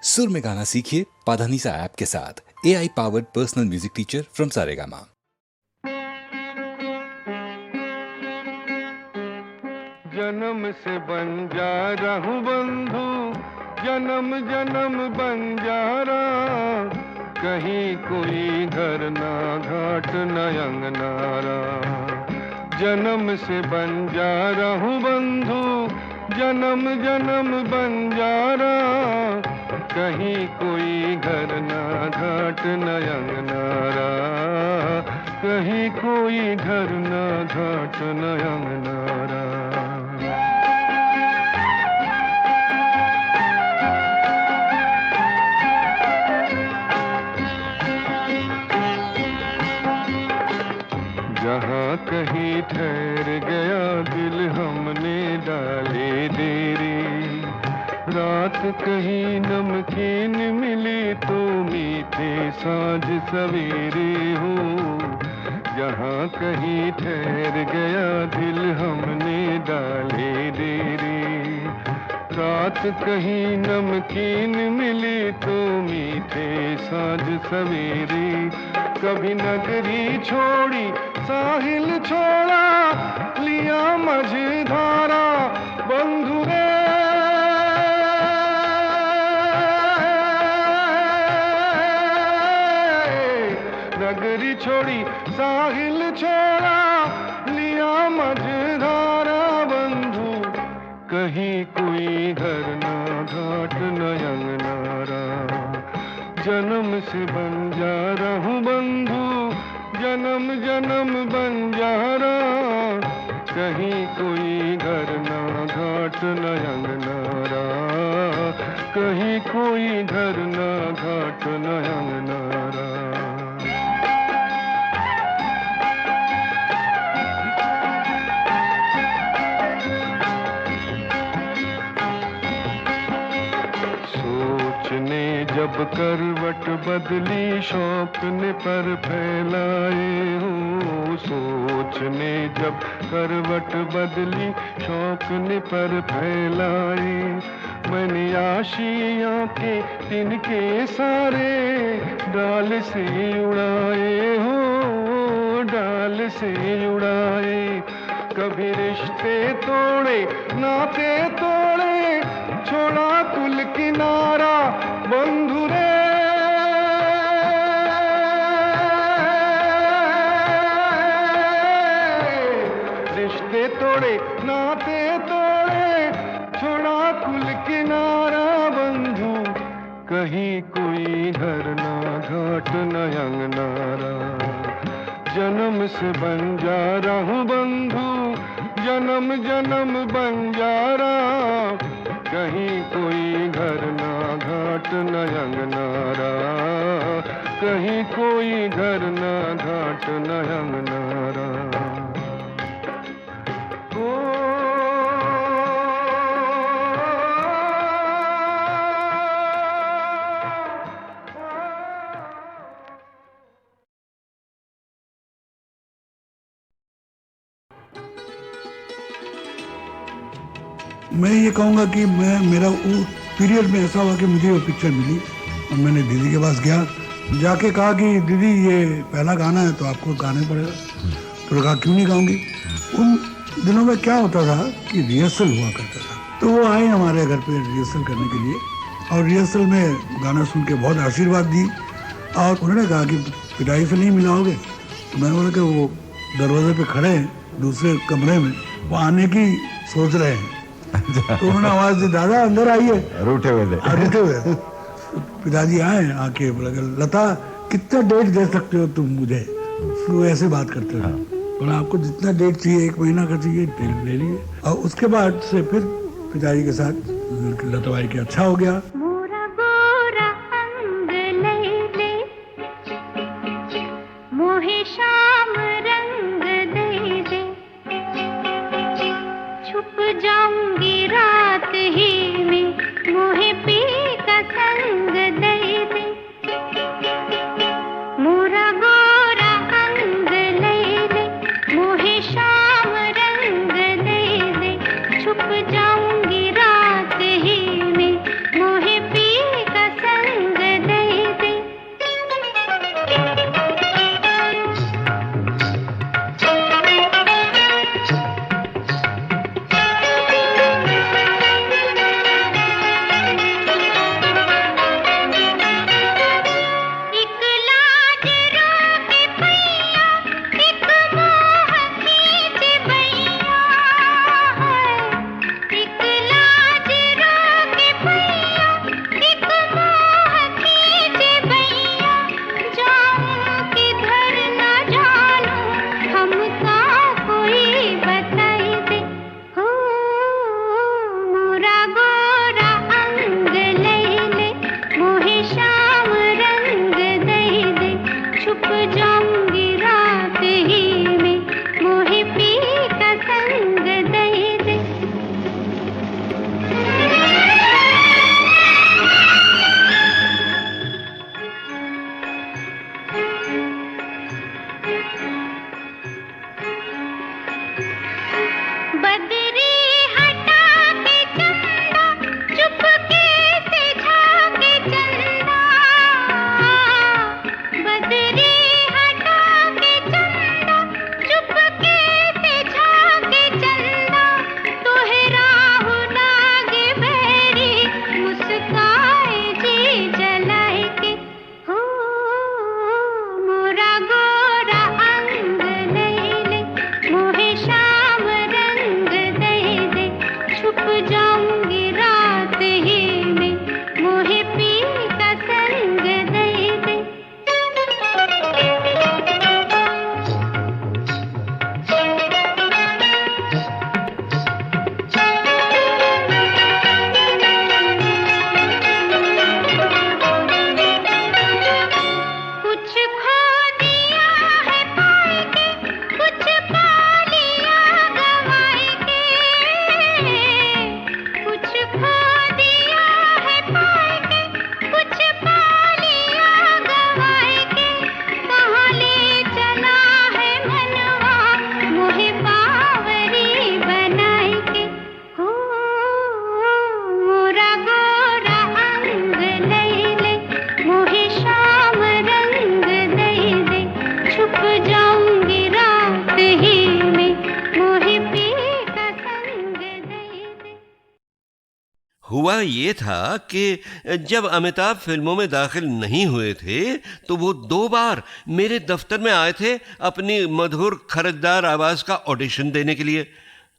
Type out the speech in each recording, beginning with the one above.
सुर में गाना सीखिए पाधानीसा ऐप के साथ। AI powered personal music teacher from Saregama. जन्म से बंजारा हूँ बंधु, जन्म जन्म बंजारा, कहीं कोई घर ना घाट न अंगनारा। जन्म से बंजारा हूँ बंधु, जन्म जन्म बंजारा, कहीं कोई घर ना घाट न अंगनारा, कहीं कोई घर ना घाट न अंगनारा। जहाँ कहीं ठहर गया दिल हमने डाले देरी, रात कहीं नमकीन मिली तो मीठे साँझ सवेरे हो। जहाँ कहीं ठहर गया दिल हमने डाले देरी, रात कहीं नमकीन मिली तो मीठे साँझ सवेरे। कभी नगरी छोड़ी साहिल छोड़ा, लिया मझधारा बंधु रे। नगरी छोड़ी साहिल छोड़ा, लिया मझधारा बंधु, कहीं कोई घर ना घाट न अंगनारा। जन्म से बंजारा हूँ बंधु, जन्म जन्म बंजारा, कहीं कोई घर ना घाट न अंगनारा, कहीं कोई घर ना घाट न अंगनारा। सोचने जब करवट बदली शौक ने पर फैलाए हो। सोचने जब करवट बदली शौक ने पर फैलाए, मैंने आशियाँ के तिनके सारे डाल से उड़ाए हो, डाल से उड़ाए। कभी रिश्ते तोड़े नाते तोड़े, छोड़ा कुल किनारा बंधु रे। रिश्ते तोड़े नाते तोड़े, छोड़ा कुल किनारा बंधु, कहीं कोई घर ना घाट न अंगनारा। जन्म से बंजारा हूँ बंधु, जन्म जन्म बंजारा, कहीं कोई घर ना घाट न अंगनारा, कहीं कोई घर ना घाट न अंगनारा। मैं ये कहूँगा कि मेरा वो पीरियड में ऐसा हुआ कि मुझे वो पिक्चर मिली और मैंने दीदी के पास गया, जाके कहा कि दीदी ये पहला गाना है तो आपको गाने पड़ेगा। तो कहा क्यों नहीं गाऊंगी। उन दिनों में क्या होता था कि रिहर्सल हुआ करता था, तो वो आए हमारे घर पे रिहर्सल करने के लिए और रिहर्सल में गाना सुन के बहुत आशीर्वाद दी और उन्होंने कहा कि पिटाई से नहीं मिलाओगे। तो मैंने बोला कि वो दरवाजे पे खड़े हैं दूसरे कमरे में, वो आने की सोच रहे हैं। तो उन्होंने आवाज दी, दादा अंदर आइए। रूठे हुए थे। रूठे हुए। पिताजी आए, आके बोला लता कितना डेट दे सकते हो तुम मुझे, तो ऐसे बात करते हो। बोला आपको जितना डेट चाहिए, 1 महीना का चाहिए ले लीजिए। और उसके बाद से फिर पिताजी के साथ लता भाई के अच्छा हो गया। जाऊंगी रात ही में, मोहे पी का संग दे दे। मोरा गोरा अंग ले दे, मोहे शाम रंग दे दे। छुप जाऊंगी रात ही में, मोहे हुआ ये था कि जब अमिताभ फिल्मों में दाखिल नहीं हुए थे तो वो 2 बार मेरे दफ्तर में आए थे अपनी मधुर खरजदार आवाज का ऑडिशन देने के लिए,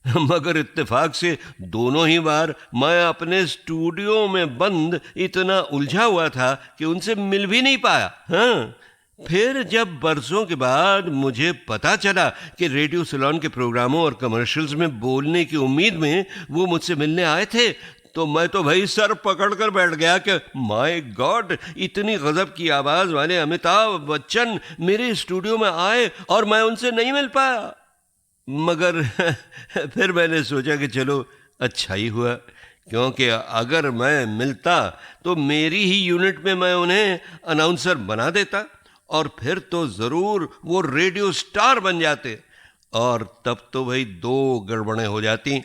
मगर इत्तेफाक से दोनों ही बार मैं अपने स्टूडियो में बंद इतना उलझा हुआ था कि उनसे मिल भी नहीं पाया। हाँ, फिर जब बरसों के बाद मुझे पता चला कि रेडियो सिलोन के प्रोग्रामों और कमर्शियल्स में बोलने की उम्मीद में वो मुझसे मिलने आए थे, तो मैं तो भाई सर पकड़ कर बैठ गया कि माय गॉड, इतनी गजब की आवाज वाले अमिताभ बच्चन मेरे स्टूडियो में आए और मैं उनसे नहीं मिल पाया। मगर फिर मैंने सोचा कि चलो अच्छा ही हुआ, क्योंकि अगर मैं मिलता तो मेरी ही यूनिट में मैं उन्हें अनाउंसर बना देता और फिर तो ज़रूर वो रेडियो स्टार बन जाते। और तब तो भाई 2 गड़बड़ें हो जाती।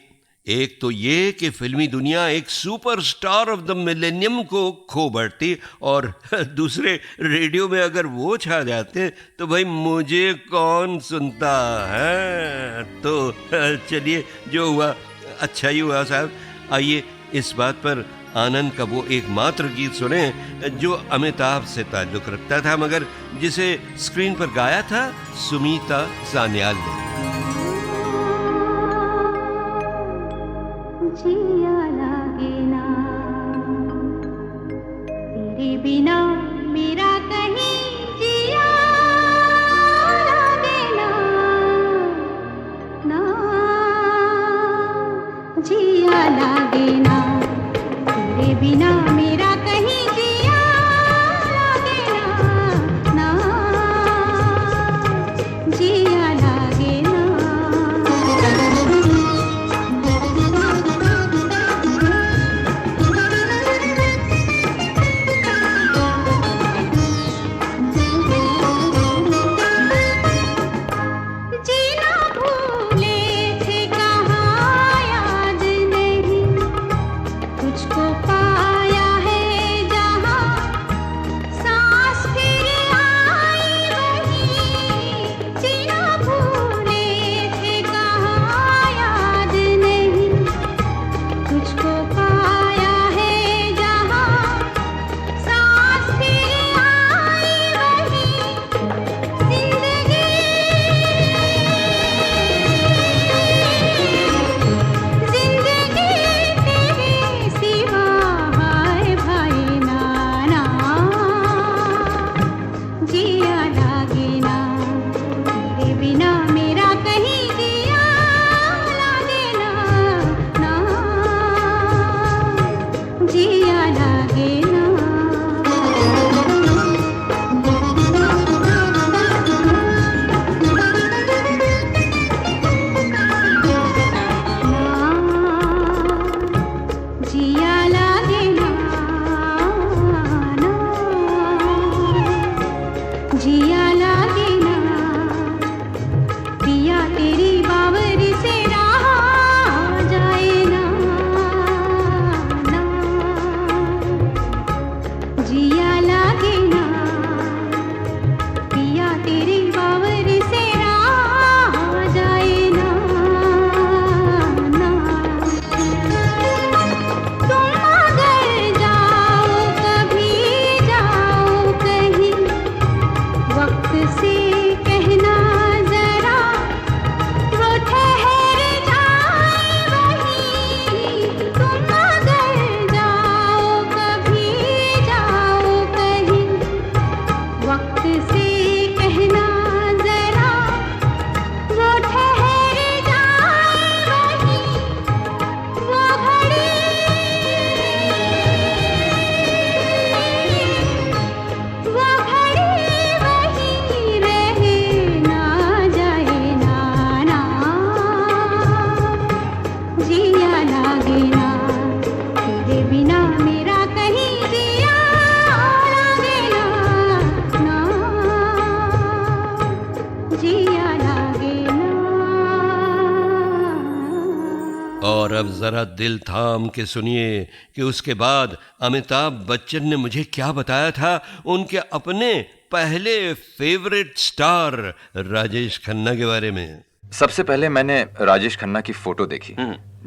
एक तो ये कि फिल्मी दुनिया एक सुपरस्टार ऑफ द मिलेनियम को खो बैठती, और दूसरे रेडियो में अगर वो छा जाते तो भाई मुझे कौन सुनता है। तो चलिए, जो हुआ अच्छा ही हुआ साहब। आइए इस बात पर आनंद का वो एकमात्र गीत सुने जो अमिताभ से ताल्लुक रखता था, मगर जिसे स्क्रीन पर गाया था सुमीता सान्याल ने। जिया लागे ना तेरे बिना मेरा कहीं जिया लागे ना, ना जिया लागे ना तेरे बिना मेरा कहीं जिया लागे ना, ना जिया लागे ना। जीना भूले थे कहाँ याद नहीं, तुझको पाया है जहाँ सांस फिर आई वहीं। जीना भूले थे कहाँ याद नहीं, तुझको पाया है जहाँ सांस फिर आई वहीं। जिंदगी तेरे सिवा हाय भाई नाना, जिया लागे ना तेरे बिना मेरा कहीं जिया लागे ना, ना जिया लागे ना। जिया लागे ना, ना जिया लागे ना, पिया तेरी बावरी से रहा जाए ना, ना जिया लागे ना, पिया तेरी बावरी से रहा जाए ना, ना तुम अगर जाओ कभी जाओ कहीं, वक्त से कहना जरा वो ठहर जाए वहीं। तुम अगर जाओ कभी जाओ कहीं, वक्त से कहना जरा वो ठहर जाए वहीं। वो घड़ी वहीं रहे ना जाए ना, ना जिया लागे ना तेरे बिना मेरा कहीं जिया लागे ना, ना जिया लागे ना। और अब जरा दिल थाम के सुनिए कि उसके बाद अमिताभ बच्चन ने मुझे क्या बताया था उनके अपने पहले फेवरेट स्टार राजेश खन्ना के बारे में। सबसे पहले मैंने राजेश खन्ना की फोटो देखी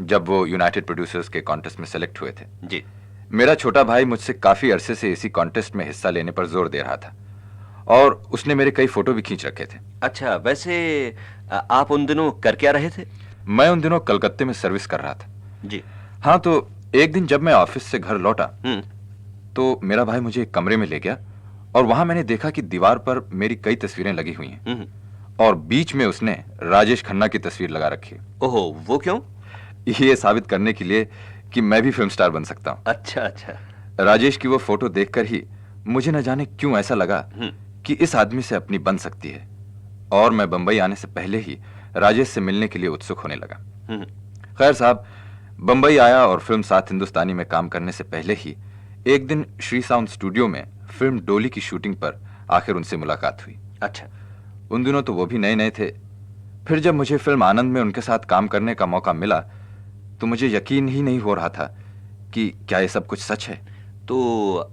जब वो यूनाइटेड प्रोड्यूसर्स के कॉन्टेस्ट में सेलेक्ट हुए थे। जी। मेरा छोटा भाई मुझसे काफी अरसे से इसी कॉन्टेस्ट में हिस्सा लेने पर जोर दे रहा था और उसने मेरे कई फोटो भी खींच रखे थे। अच्छा, वैसे आप उन दिनों कर क्या रहे थे? मैं उन दिनों कलकत्ते में सर्विस कर रहा था। जी। हाँ, तो एक दिन जब मैं ऑफिस से घर लौटा तो मेरा भाई मुझे एक कमरे में ले गया और वहां मैंने देखा कि दीवार पर मेरी कई तस्वीरें लगी हुई हैं और बीच में उसने राजेश खन्ना की तस्वीर लगा रखी है। ओहो, वो क्यों? ये साबित करने के लिए कि मैं भी फिल्म स्टार बन सकता हूँ। अच्छा अच्छा। राजेश की वो फोटो देखकर ही मुझे न जाने क्यों ऐसा लगा कि इस आदमी से अपनी बन सकती है और मैं बंबई आने से पहले ही राजेश से मिलने के लिए उत्सुक होने लगा। खैर साहब, बंबई आया और फिल्म सात हिंदुस्तानी में काम करने से पहले ही एक दिन श्री साउंड स्टूडियो में फिल्म डोली की शूटिंग पर आखिर उनसे मुलाकात हुई। अच्छा। उन दिनों तो वो भी नए नए थे। फिर जब मुझे फिल्म आनंद में उनके साथ काम करने का मौका मिला तो मुझे यकीन ही नहीं हो रहा था कि क्या ये सब कुछ सच है। तो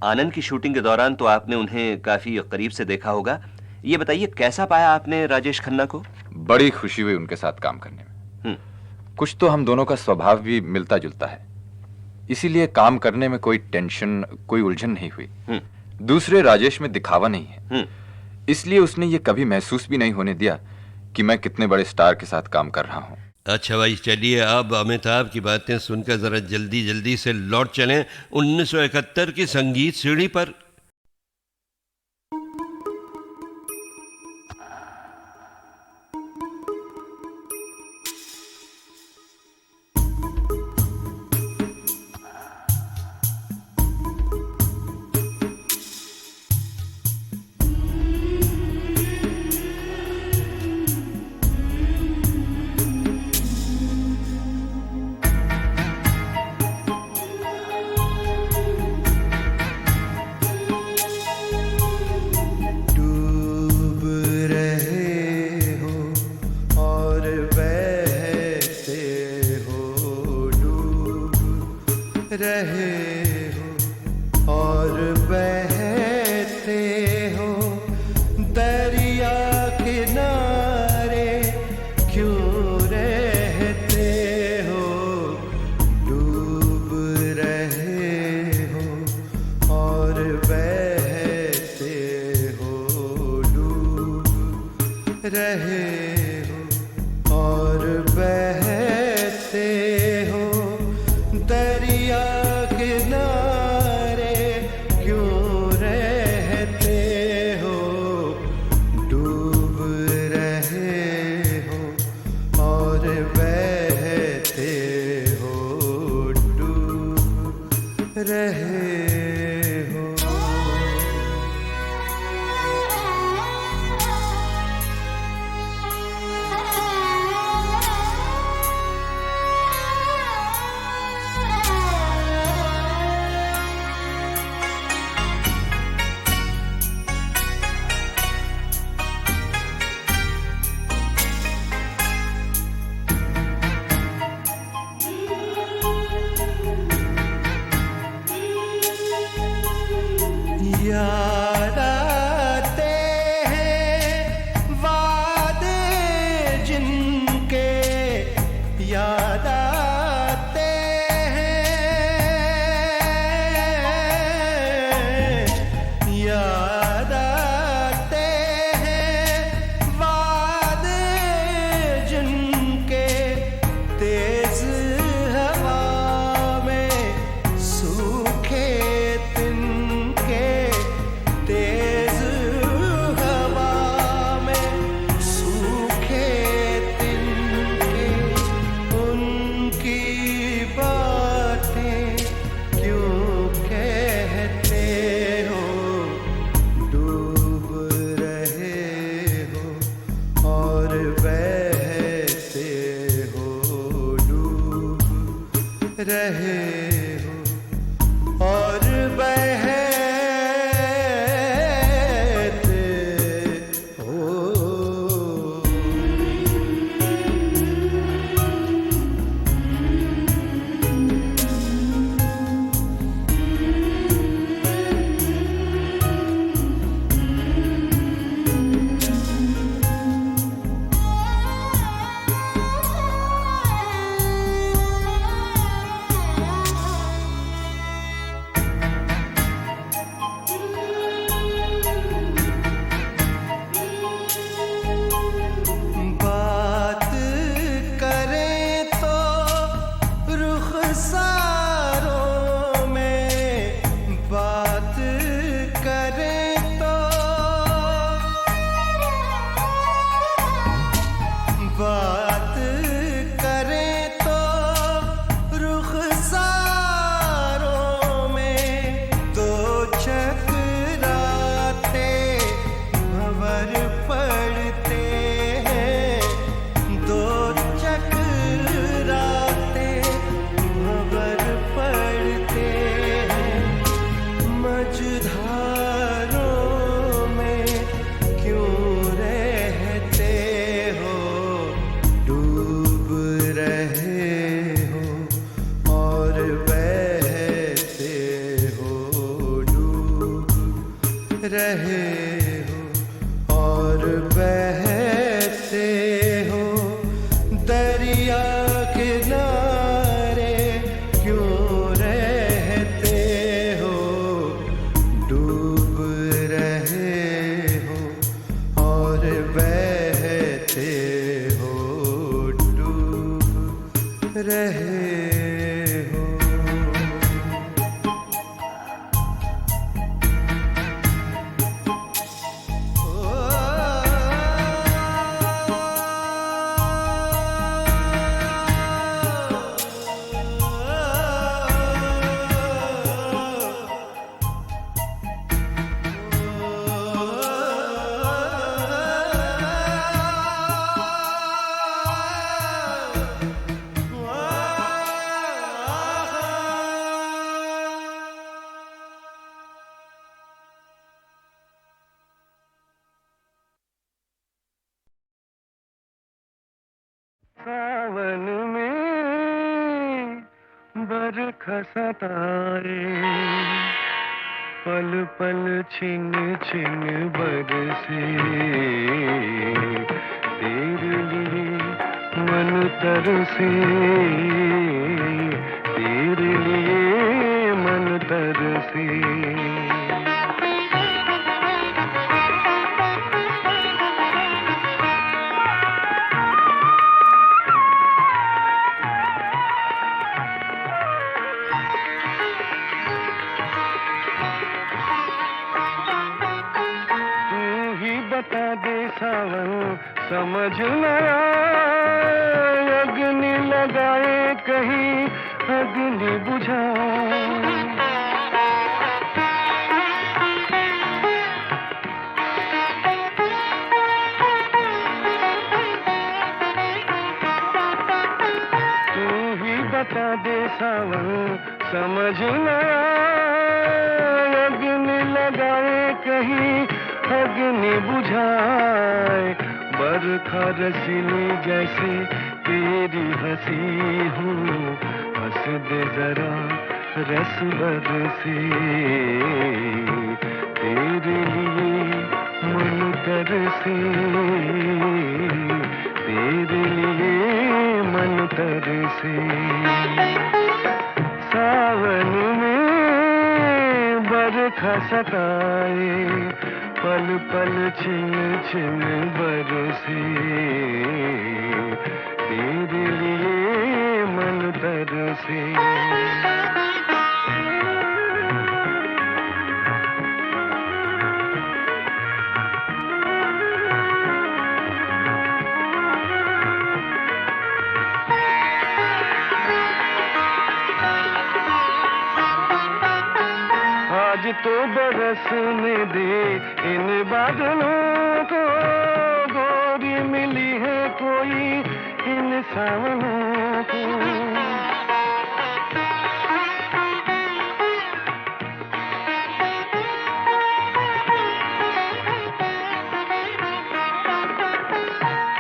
आनंद की शूटिंग के दौरान तो आपने उन्हें काफी करीब से देखा होगा। ये बताइए, कैसा पाया आपने राजेश खन्ना को? बड़ी खुशी हुई उनके साथ काम करने में। कुछ तो हम दोनों का स्वभाव भी मिलता जुलता है, इसीलिए काम करने में कोई टेंशन, कोई उलझन नहीं हुई। दूसरे, राजेश में दिखावा नहीं है, इसलिए उसने ये कभी महसूस भी नहीं होने दिया कि मैं कितने बड़े स्टार के साथ काम कर रहा हूँ। अच्छा भाई, चलिए अब अमिताभ की बातें सुनकर जरा जल्दी जल्दी से लौट चलें 1971 की संगीत सीढ़ी पर। रहे हो और बहते हो दरिया किनारे क्यों रहते हो, डूब रहे हो और बहते हो, डूब रहे हो और बहते हो दरिया किनारे क्यों रहते हो, डूब रहे हो और बहते हो, डूब रहे हो। याद आते हैं वादे जिनके, याद आते हैं, याद आते हैं वादे जिनके, तेज हवा में सूखे तिनके रहे हो और बहते हो दरिया किनारे क्यों रहते हो, डूब रहे हो और बहते हो, डूब रहे हो। सावन में बरखा सताए, पल पल छिन छिन बरसे, तेरे लिए मन तरसे, तेरे लिए मन तरसे। बता दे सावन समझ न आए, अग्नि लगाए कहीं अग्नि बुझाए। तू ही बता दे सावन समझ न आए, अग्नि लगाए कहीं अग्नि बुझाए। बरखा रसीली जैसे तेरी हंसी हो, हंस दे जरा रस बरसे, तेरे लिए मन तरसे, तेरे लिए मन तरसे। सावन में बरखा सताए, पल पल छिन छिन बरसे, तेरे लिए मन तरसे। आज तो बरसने दे इन बादलों को, गोरी मिली है कोई इन सावनों को।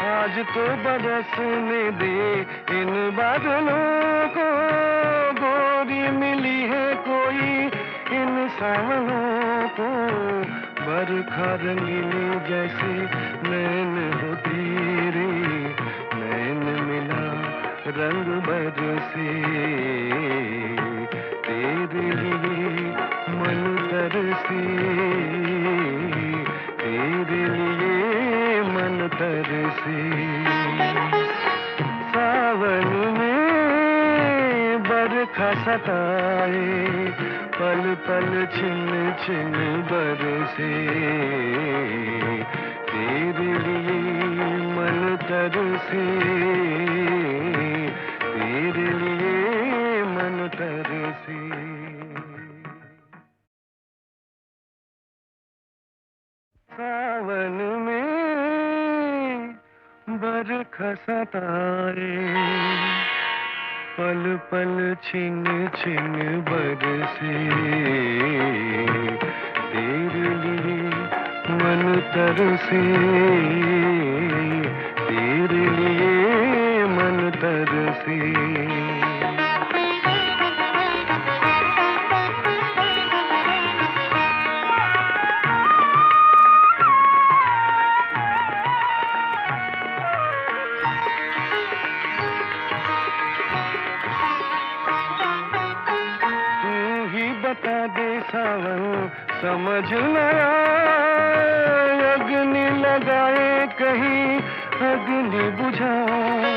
आज तो बरसने दे इन बादलों को, गोरी मिली है कोई इन सावनों को। बरखा रंगीनी जैसे नैन हो तेरे, नैन मिला रंग बरसे, तेरे लिए मन तरसे, तेरे लिए मन तरसे। सावन में बरखा सताए, पल पल छिन छिन बरसे, तेरे लिए मन तरसे, तेरे लिए मन तरसे। सावन में बरखा सताए, पल पल छिन छिन बरसे, तेरे लिए मन तरसे, तेरे लिए मन तरसे। समझ न आए, अग्नि लगाए कहीं अग्नि बुझाए।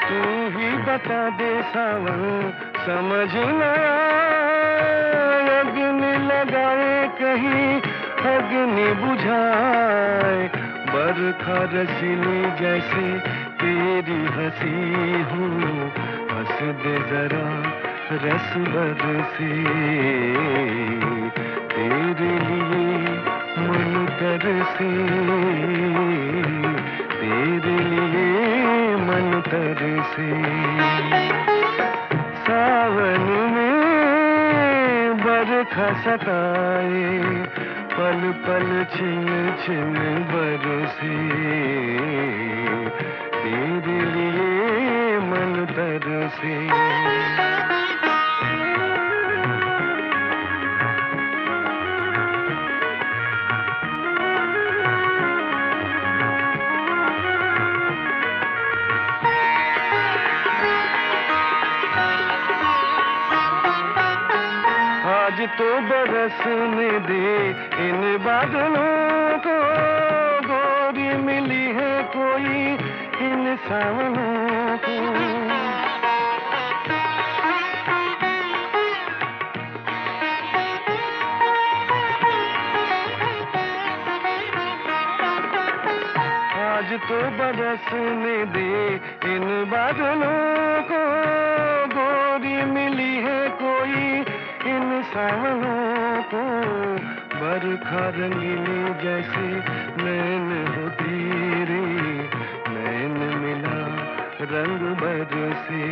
तू ही बता दे सावन, समझ न आए, अग्नि लगाए कहीं अग्नि बुझाए। बरखा रसीली जैसे तेरी हंसी हूँ, हंस दे जरा रस बरसे। तेरे लिए मन तरसे, तेरे लिए मन तरसे। सावन में बरखा सताए, पल पल छिन छिन बरसे। तेरे लिए मन तरसे। आज तो बरसने दे इन बादलों को, गोरी मिली है कोई इन सावनों को। आज तो बरसने दे इन बादलों को, गोरी मिली है कोई इन सावनों को। बरखा रंगीनी जैसे नैन हो तेरे, नैन मिला रंग बरसे।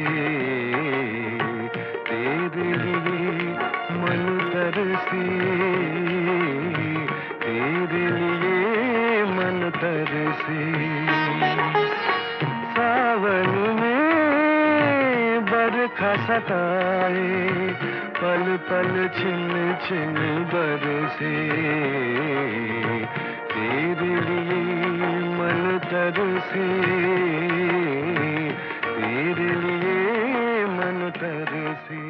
तेरे लिए मन तरसे, तेरे लिए मन तरसे। सावन में बरखा सताए, पल पल छिन छिन बरसे। तेरे लिए मन तरसे, तेरे लिए मन तरसे।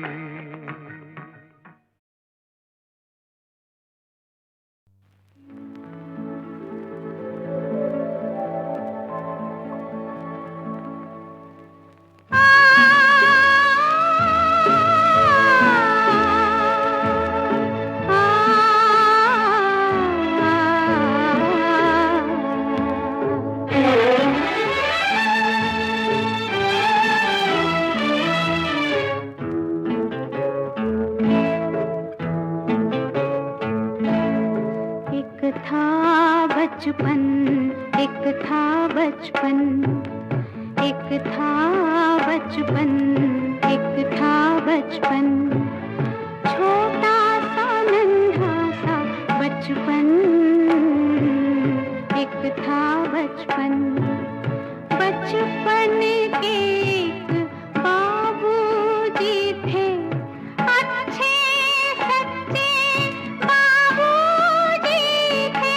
बचपन, एक था बचपन, एक था बचपन, एक था बचपन, छोटा सा नन्हा सा बचपन, एक था बचपन। बचपन के एक बाबूजी थे, अच्छे सच्चे बाबूजी थे।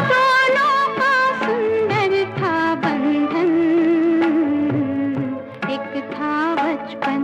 दोनों का सुंदर था बंधन, एक था बचपन।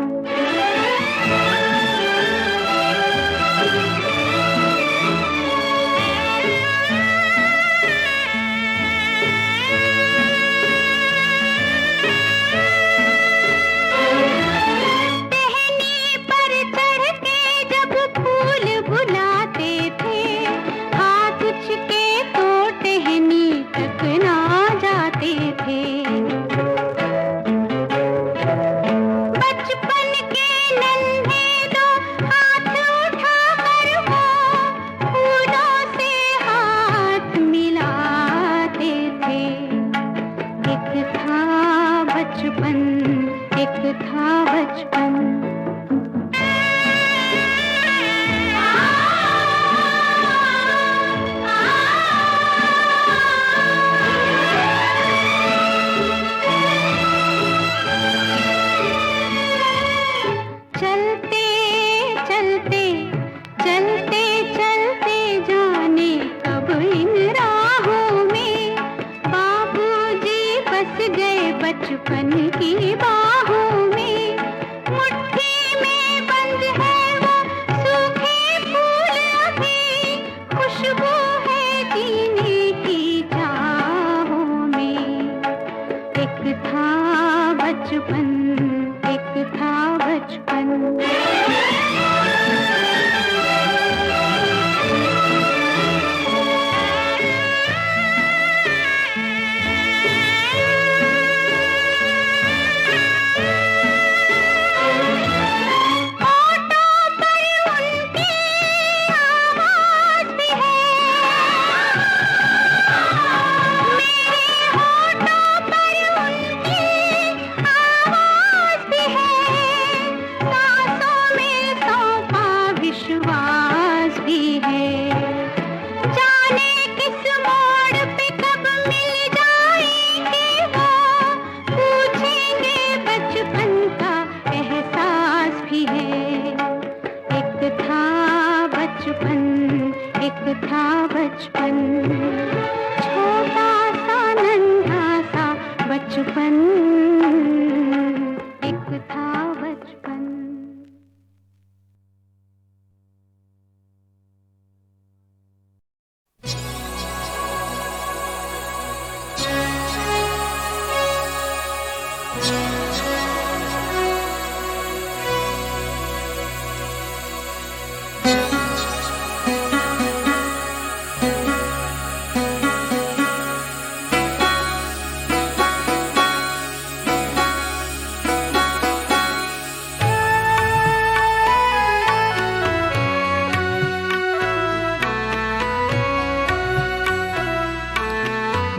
बचपन, एक था बचपन, छोटा सा नन्हा सा बचपन, एक था बचपन।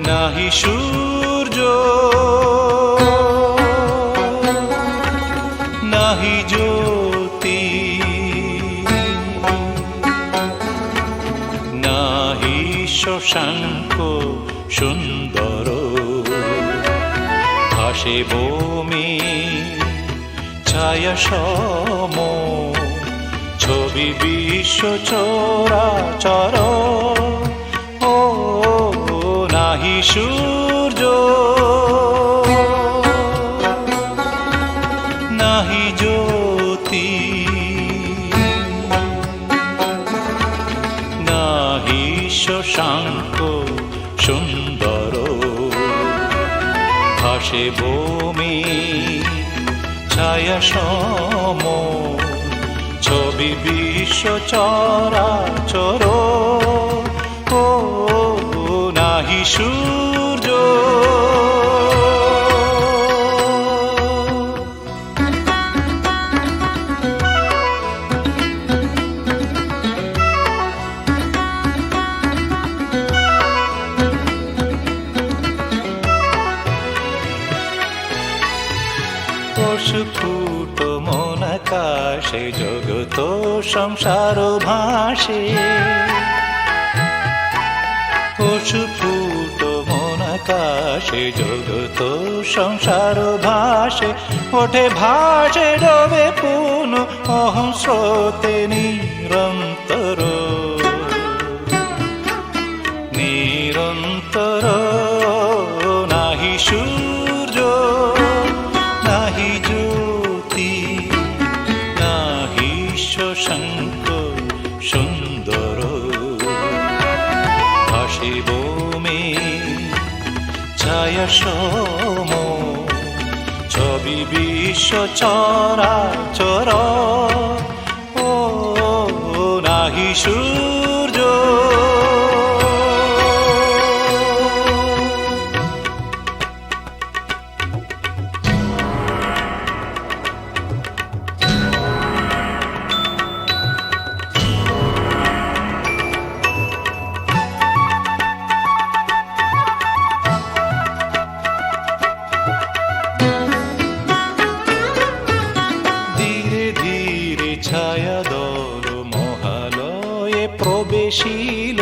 নাহি সূর্য নাহি জ্যোতি নাহি শশাঙ্ক সুন্দর, ভাসে বমি ছায়া সম, ছবি বিশ্ব চরাচর। ও নাহি সূর্য নাহি জ্যোতি নাহি শশাঙ্ক সুন্দর, ভাসে বমি ছায়া সম, ছবি বিশ্ব চরাচর। ও নাহি সূর্য অস্ফুট মন আকাশে জগত সংসার ভাসে, অস্ফুট মন আকাশে জগত সংসার ভাসে, ওঠে ভাসে ডোবে পুন অহং স্রোতে নিরন্তর, নিরন্তর। নাহি সূর্য নাহি জ্যোতি নাহি শশাঙ্ক সুন্দর, ভাসে বমি ছায়া সম, ছবি বিশ্ব চরাচর। ও নাহি সূর্য ছায়া দল মহালয়ে প্রবেশিল,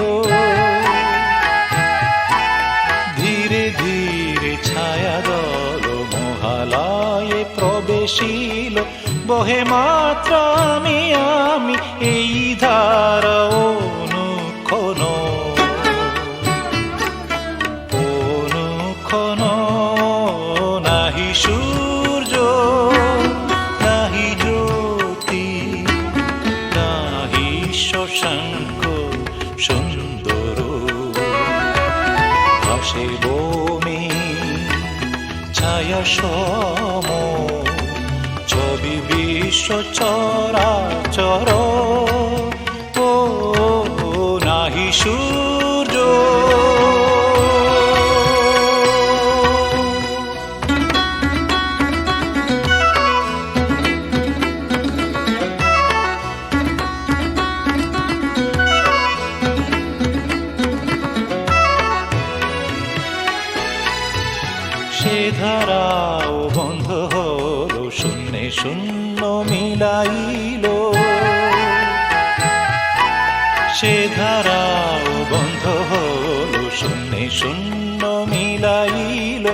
ধীরে ধীরে ছায়া দল মহালয়ে প্রবেশিল, বহে মাত্র আমি আমি এই ধারা অনুক্ষণ, অনুক্ষণ। নাহি সূর্য নাহি জ্যোতি নাহি শশাঙ্ক সুন্দর, ভাসে বমি ছায়া সম, ছবি বিশ্ব চরাচর। ও নাহি সূর্য সে ধারাও বন্ধ হলো, শূন্যে শূন্য মিলাইল, সে ধারাও বন্ধ হলো, শূন্যে শূন্য মিলাইল।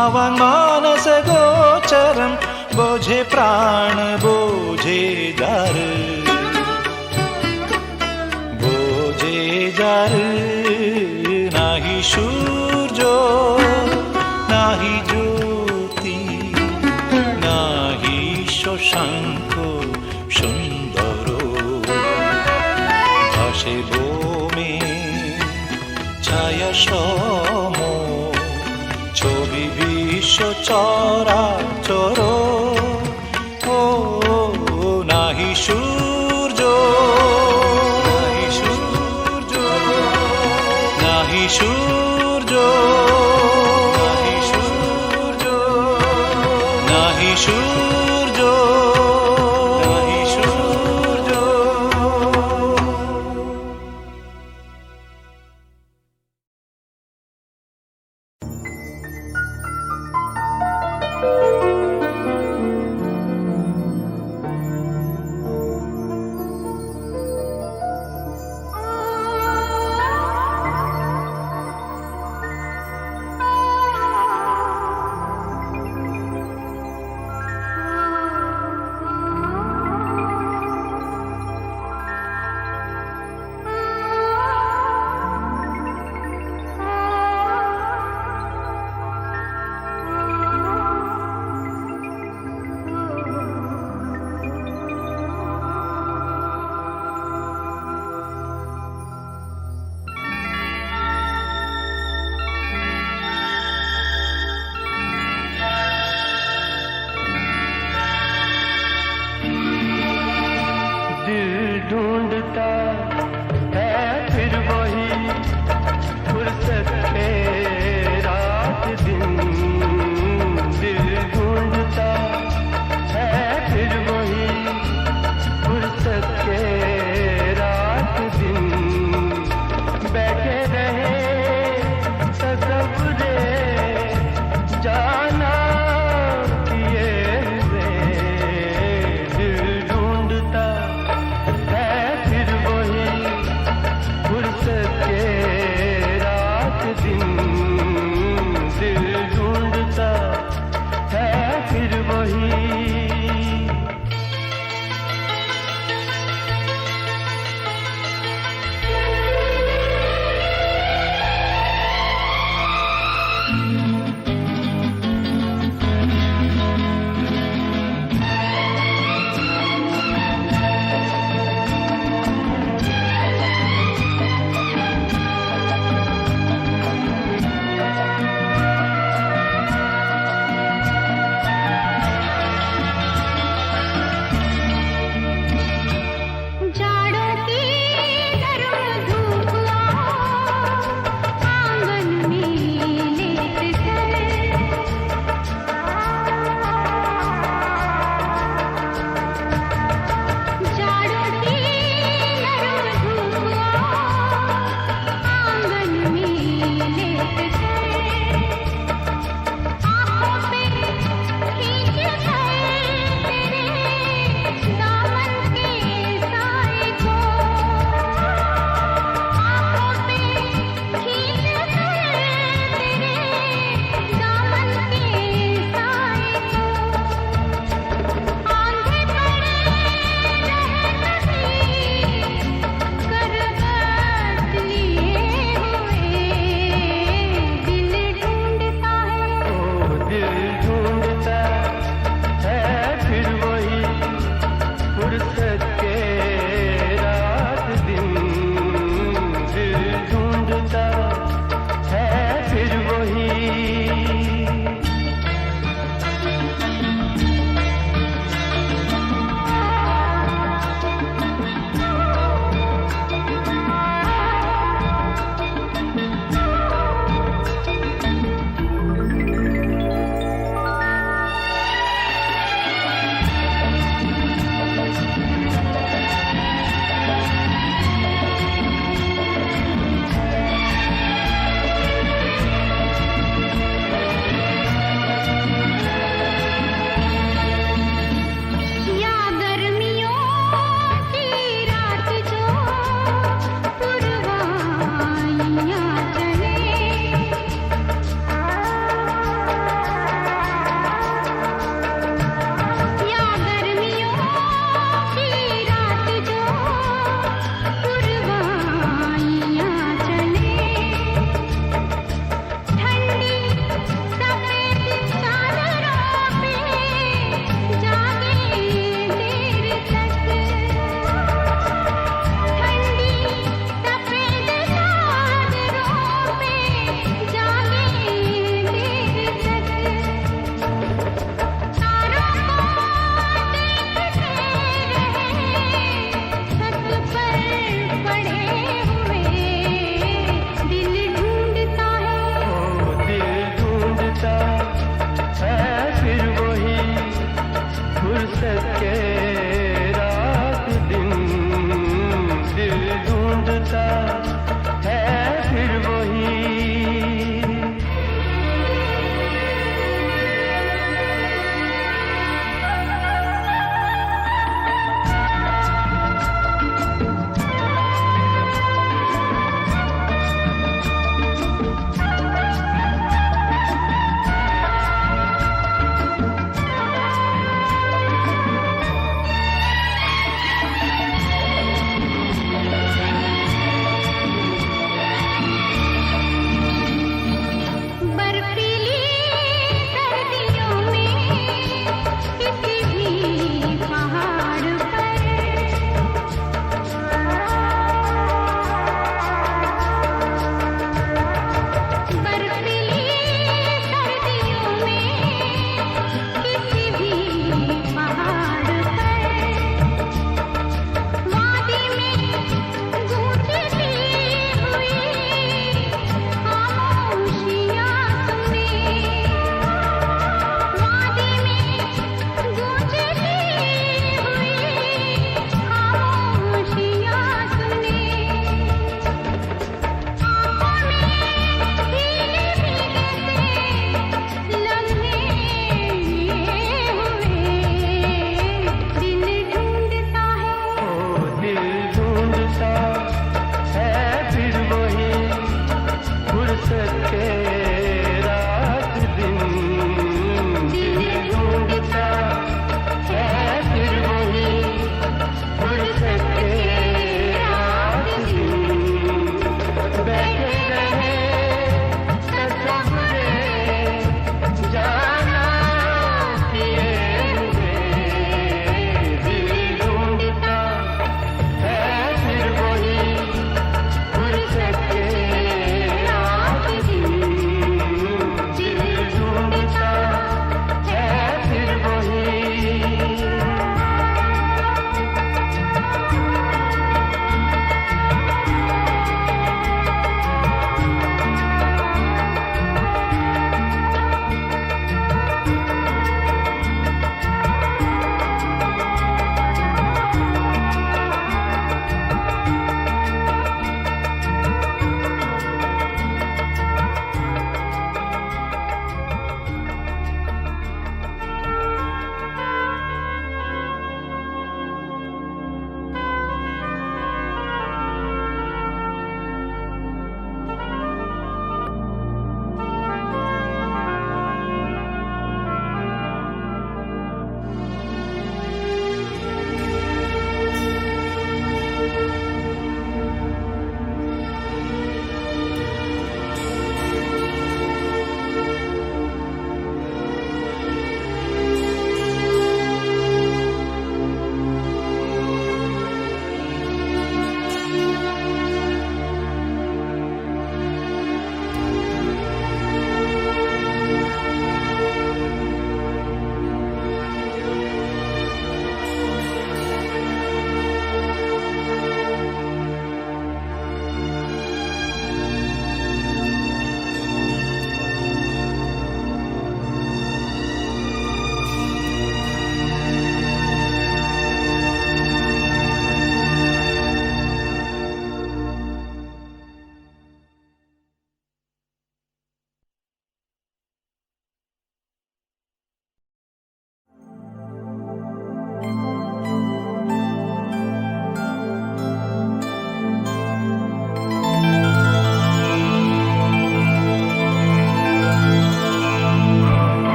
আবাং মানস গোচরম বোঝে প্রাণ বোঝে দ্বার, যার নাহি সূর্য নাহি জ্যোতি নাহি শশাঙ্ক সুন্দর ভাসে বোমে ছায়া সম ছবি বিশ্ব চরাচর ও নাহি সূর্য নাহি সূর্য নাহি সূর্য নাহি সূর্য নাহি সূর্য নাহি সূর্য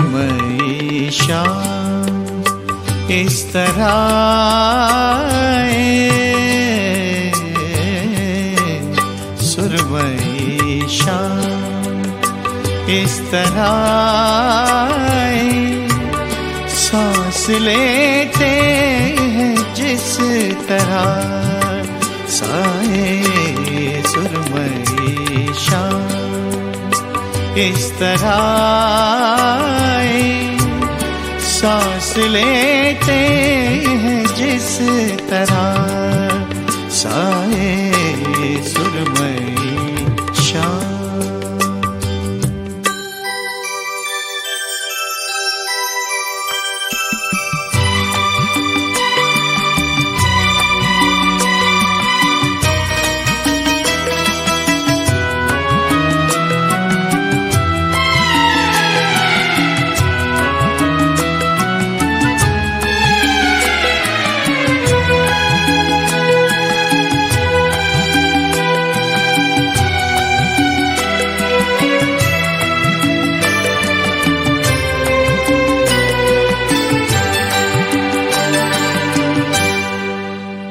सुरमई शाम इस तरह सुरमई शाम इस तरह सांस लेते हैं जिस तरह साए सुरमई शाम इस तरह सांस लेते हैं जिस तरह साए सुरमई शाम।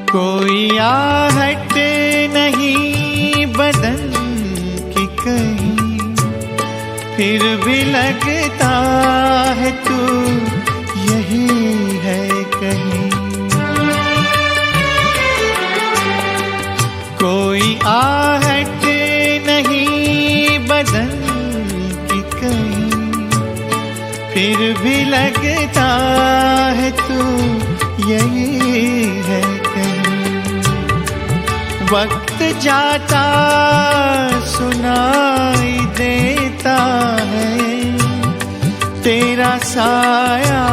कोई आहट नहीं बदन की कहीं, फिर भी लगता है तू यही है कहीं। कोई आहट नहीं बदन की कहीं, फिर भी लगता है तू यही है कहीं। वक्त जाता सुनाई देता है, तेरा साया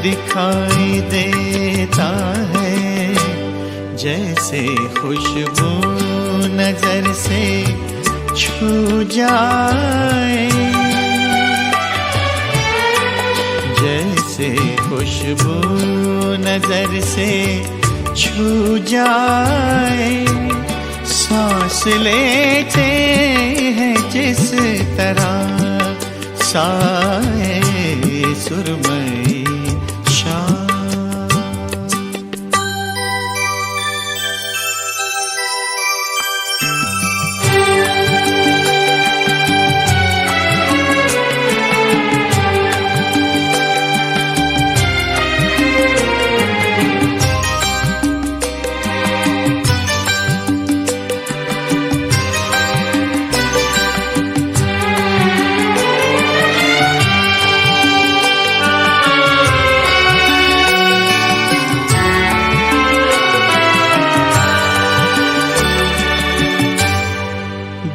दिखाई देता है। जैसे खुशबू नजर से छू जाए, जैसे खुशबू नजर से छू जाए। सांस लेते हैं जिस तरह साए सुरमई शाम।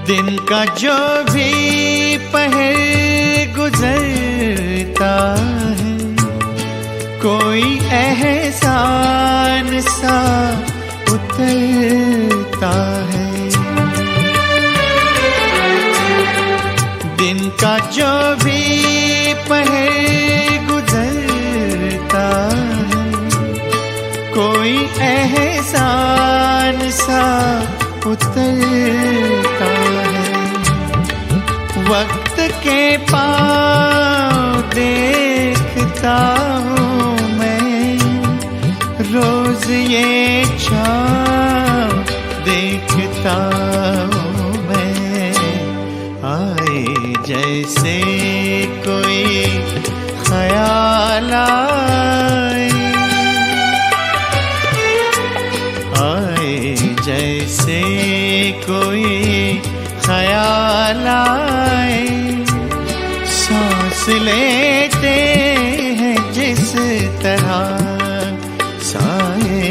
दिन का जो भी पहर गुजरता है, कोई एहसान सा उतरता है। दिन का जो भी पहर गुजरता है, कोई एहसान सा उतरता है। वक्त के पाँव देखता हूँ मैं, रोज ये छाँव देखता हूँ मैं। आए जैसे कोई ख्याल आए, आए जैसे कोई ख्याल आए। सांस लेते हैं जिस तरह साए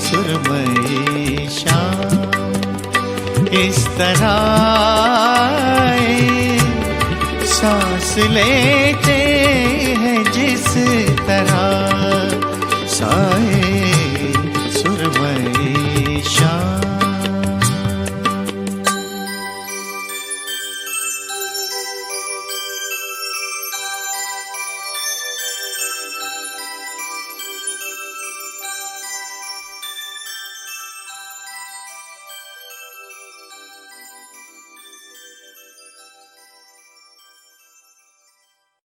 सुरमई शाम इस तरह सांस लेते